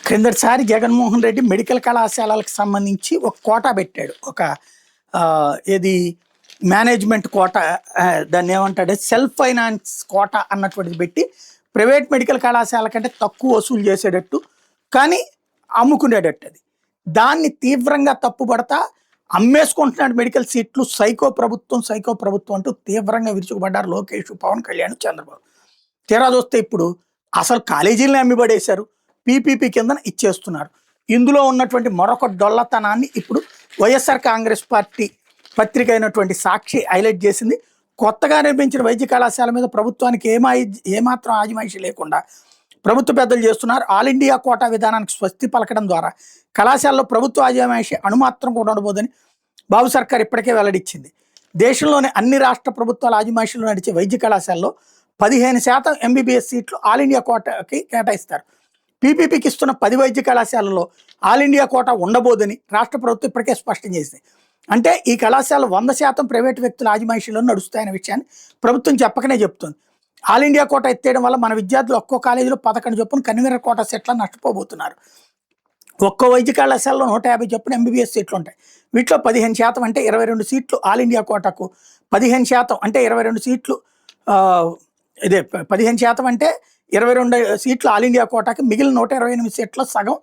క్రిందటిసారి Jaganmohan Reddy medical కళాశాలలకు సంబంధించి ఒక కోటా పెట్టాడు. ఒక ఏది మేనేజ్మెంట్ కోటా, దాన్ని ఏమంటాడు సెల్ఫ్ ఫైనాన్స్ కోటా అన్నటువంటిది పెట్టి ప్రైవేట్ మెడికల్ కళాశాల కంటే తక్కువ వసూలు చేసేటట్టు కానీ అమ్ముకునేటట్టు. అది దాన్ని తీవ్రంగా తప్పుపడతా అమ్మేసుకుంటున్నాడు మెడికల్ సీట్లు. సైకో ప్రభుత్వం అంటూ తీవ్రంగా విరుచుకుపడ్డారు లోకేష్, పవన్ కళ్యాణ్, చంద్రబాబు. తీరా చూస్తే ఇప్పుడు అసలు కాలేజీలను అమ్మిబడేశారు, పీపీపీ కింద ఇచ్చేస్తున్నారు. ఇందులో ఉన్నటువంటి మరొక డొల్లతనాన్ని ఇప్పుడు వైఎస్ఆర్ కాంగ్రెస్ పార్టీ పత్రిక అయినటువంటి సాక్షి హైలైట్ చేసింది. కొత్తగా నిర్మించిన వైద్య కళాశాల మీద ప్రభుత్వానికి ఏమాత్రం ఆజిమాయిషి లేకుండా ప్రభుత్వ పెద్దలు చేస్తున్నారు. ఆల్ ఇండియా కోటా విధానానికి స్వస్తి పలకడం ద్వారా కళాశాలలో ప్రభుత్వ ఆజిమాయిషి అణుమాత్రం కూడా ఉండబోదని బాబు సర్కార్ ఇప్పటికే వెల్లడించింది. దేశంలోని అన్ని రాష్ట్ర ప్రభుత్వాల ఆజిమాయిషిలో నడిచే వైద్య కళాశాలలో 15% ఎంబీబీఎస్ సీట్లు ఆల్ ఇండియా కోటాకి కేటాయిస్తారు. పీపీపీకి ఇస్తున్న 10 వైద్య కళాశాలలో ఆల్ ఇండియా కోటా ఉండబోదని రాష్ట్ర ప్రభుత్వం ఇప్పటికే స్పష్టం చేసింది. అంటే ఈ కళాశాలలు 100% ప్రైవేటు వ్యక్తుల ఆజిమాయిషీలో నడుస్తాయనే విషయాన్ని ప్రభుత్వం చెప్పకనే చెప్తుంది. ఆల్ ఇండియా కోటా ఎత్తేయడం వల్ల మన విద్యార్థులు ఒక్కో కాలేజీలో 11 చొప్పున కన్వీనర్ కోటా సీట్లను నష్టపోబోతున్నారు. ఒక్కో వైద్య కళాశాలలో 150 చొప్పున ఎంబీబీఎస్ సీట్లు ఉంటాయి. వీటిలో 15% అంటే 22 సీట్లు ఆల్ ఇండియా కోటాకు, 15% అంటే 22 సీట్లు 15% అంటే 22 సీట్లు ఆల్ ఇండియా కోటాకి, మిగిలిన 128 సీట్ల సగం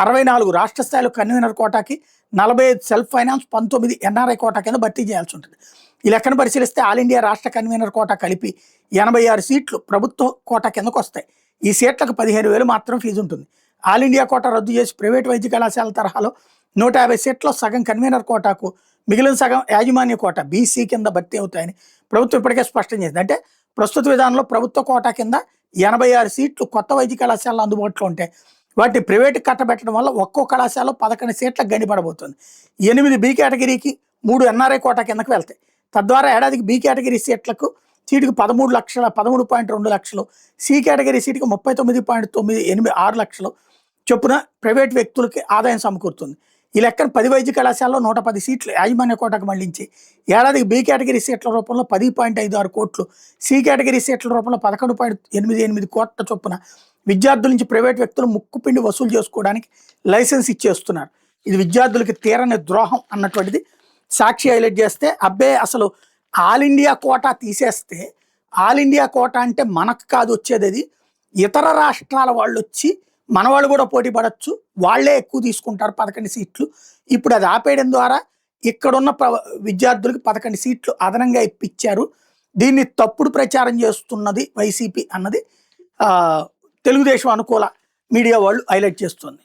64 రాష్ట్ర స్థాయిలో కన్వీనర్ కోటాకి, 45 సెల్ఫ్ ఫైనాన్స్, 19 ఎన్ఆర్ఐ కోటా కింద భర్తీ చేయాల్సి ఉంటుంది. ఈ లెక్కను పరిశీలిస్తే ఆల్ ఇండియా రాష్ట్ర కన్వీనర్ కోటా కలిపి 86 సీట్లు ప్రభుత్వ కోటా కిందకు వస్తాయి. ఈ సీట్లకు 15,000 మాత్రం ఫీజు ఉంటుంది. ఆల్ ఇండియా కోటా రద్దు చేసి ప్రైవేట్ వైద్య కళాశాల తరహాలో 150 సీట్లో సగం కన్వీనర్ కోటాకు, మిగిలిన సగం యాజమాన్య కోటా బీసీ కింద భర్తీ అవుతాయని ప్రభుత్వం ఇప్పటికే స్పష్టం చేసింది. అంటే ప్రస్తుత విధానంలో ప్రభుత్వ కోటా కింద 86 సీట్లు కొత్త వైద్య కళాశాలలో అందుబాటులో ఉంటాయి. వాటిని ప్రైవేటు కట్టబెట్టడం వల్ల ఒక్కో కళాశాలలో 11 సీట్లకు గండిపడబోతుంది. 8 బి కేటగిరీకి, 3 ఎన్ఆర్ఐ కోటా కిందకు వెళ్తాయి. తద్వారా ఏడాదికి బి కేటగిరీ సీట్లకు సీటుకు 13.2 లక్షలు, సి కేటగిరీ సీటుకు 39.96 లక్షలు చొప్పున ప్రైవేట్ వ్యక్తులకి ఆదాయం సమకూరుతుంది. ఈ లెక్కన 10 వైద్య కళాశాలలో 110 సీట్లు యాజమాన్య కోటాకు మళ్లించి ఏడాదికి బి కేటగిరీ సీట్ల రూపంలో 10.56 కోట్లు, సి కేటగిరీ సీట్ల రూపంలో 11.88 కోట్ల చొప్పున విద్యార్థుల నుంచి ప్రైవేట్ వ్యక్తులు ముక్కుపిండి వసూలు చేసుకోవడానికి లైసెన్స్ ఇచ్చేస్తున్నారు. ఇది విద్యార్థులకి తీరని ద్రోహం అన్నటువంటిది సాక్షి హైలైట్ చేస్తే, అసలు ఆల్ ఇండియా కోటా తీసేస్తే, ఆల్ ఇండియా కోటా అంటే మనకు కాదు వచ్చేది, అది ఇతర రాష్ట్రాల వాళ్ళు వచ్చి మన వాళ్ళు కూడా పోటీ పడవచ్చు, వాళ్లే ఎక్కువ తీసుకుంటారు 11 సీట్లు. ఇప్పుడు అది ఆపేయడం ద్వారా ఇక్కడున్న విద్యార్థులకు 11 సీట్లు అదనంగా ఇప్పించారు. దీన్ని తప్పుడు ప్రచారం చేస్తున్నది వైసీపీ అన్నది తెలుగుదేశం అనుకూల మీడియా వాళ్ళు హైలైట్ చేస్తుంది.